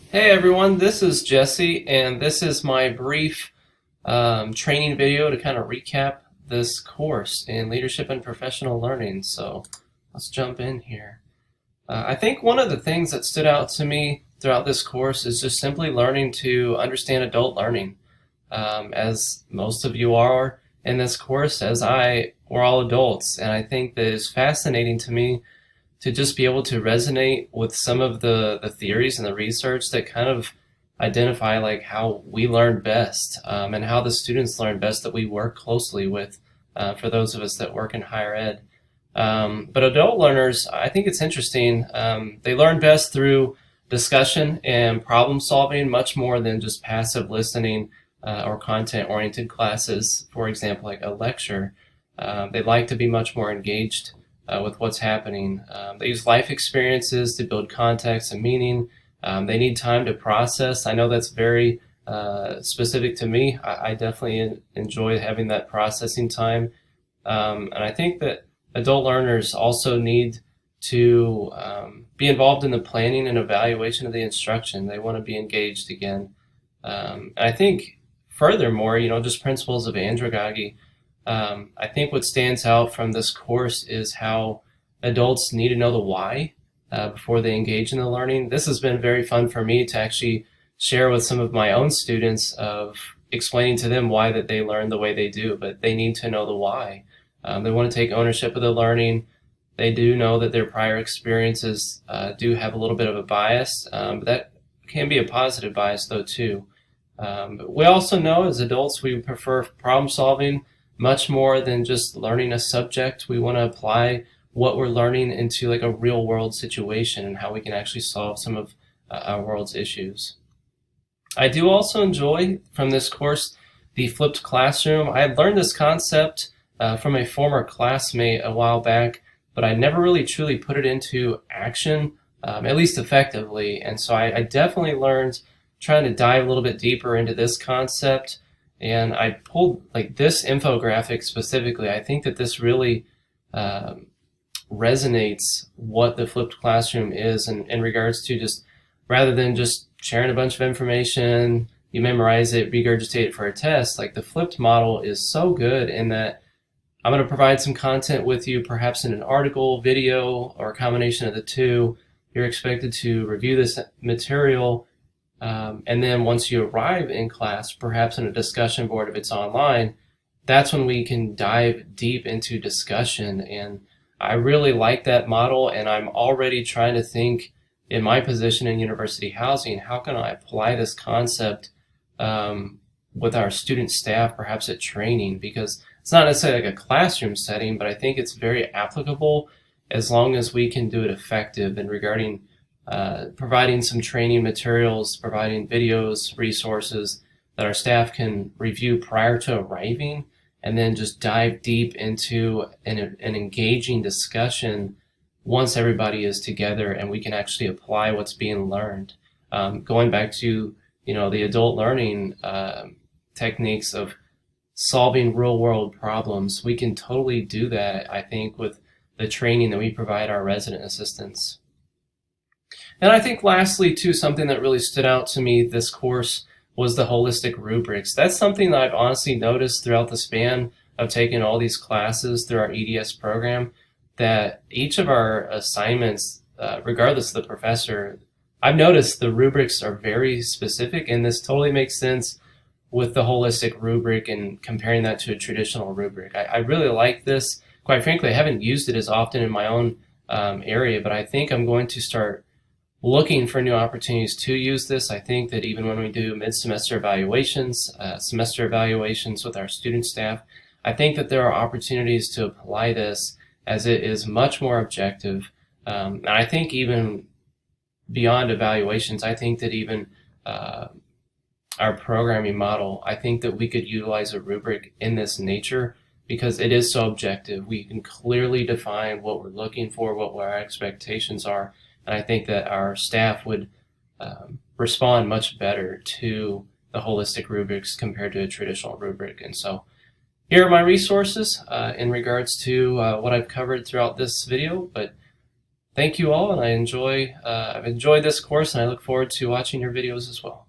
Hey everyone, this is Jesse, and this is my brief training video to kind of recap this course in leadership and professional learning. So let's jump in here. I think one of the things that stood out to me throughout this course is just simply learning to understand adult learning. As most of you are in this course, we're all adults, and I think that it's fascinating to me to just be able to resonate with some of the theories and the research that kind of identify like how we learn best, and how the students learn best that we work closely with, for those of us that work in higher ed. But adult learners, I think it's interesting. They learn best through discussion and problem solving much more than just passive listening, or content oriented classes, for example, like a lecture. They like to be much more engaged with what's happening. They use life experiences to build context and meaning. They need time to process. I know that's very specific to me. I definitely enjoy having that processing time. And I think that adult learners also need to be involved in the planning and evaluation of the instruction. They want to be engaged again. And I think furthermore, just principles of andragogy. I think what stands out from this course is how adults need to know the why before they engage in the learning. This has been very fun for me to actually share with some of my own students of explaining to them why that they learn the way they do, but they need to know the why. They want to take ownership of the learning. They do know that their prior experiences do have a little bit of a bias, but that can be a positive bias though too. But we also know as adults we prefer problem solving much more than just learning a subject. We want to apply what we're learning into like a real world situation and how we can actually solve some of our world's issues. I do also enjoy from this course the flipped classroom. I had learned this concept from a former classmate a while back, but I never really truly put it into action, at least effectively. And so I definitely learned trying to dive a little bit deeper into this concept. And I pulled like this infographic specifically. I think that this really resonates what the flipped classroom is in regards to just rather than just sharing a bunch of information, you memorize it, regurgitate it for a test. Like the flipped model is so good in that I'm going to provide some content with you, perhaps in an article, video, or a combination of the two. You're expected to review this material. And then once you arrive in class, perhaps in a discussion board if it's online, that's when we can dive deep into discussion. And I really like that model, and I'm already trying to think in my position in university housing, how can I apply this concept with our student staff, perhaps at training, because it's not necessarily like a classroom setting, but I think it's very applicable as long as we can do it effective and regarding providing some training materials, providing videos, resources that our staff can review prior to arriving, and then just dive deep into an engaging discussion once everybody is together and we can actually apply what's being learned. Going back to the adult learning techniques of solving real world problems, we can totally do that, I think, with the training that we provide our resident assistants. And I think lastly, too, something that really stood out to me this course was the holistic rubrics. That's something that I've honestly noticed throughout the span of taking all these classes through our EDS program, that each of our assignments, regardless of the professor, I've noticed the rubrics are very specific, and this totally makes sense with the holistic rubric and comparing that to a traditional rubric. I really like this. Quite frankly, I haven't used it as often in my own area, but I think I'm going to start looking for new opportunities to use this. I think that even when we do mid-semester evaluations, semester evaluations with our student staff, I think that there are opportunities to apply this as it is much more objective. And I think even beyond evaluations, I think that even our programming model, I think that we could utilize a rubric in this nature because it is so objective. We can clearly define what we're looking for, what our expectations are, and I think that our staff would respond much better to the holistic rubrics compared to a traditional rubric. And so here are my resources in regards to what I've covered throughout this video, but thank you all, and I've enjoyed this course, and I look forward to watching your videos as well.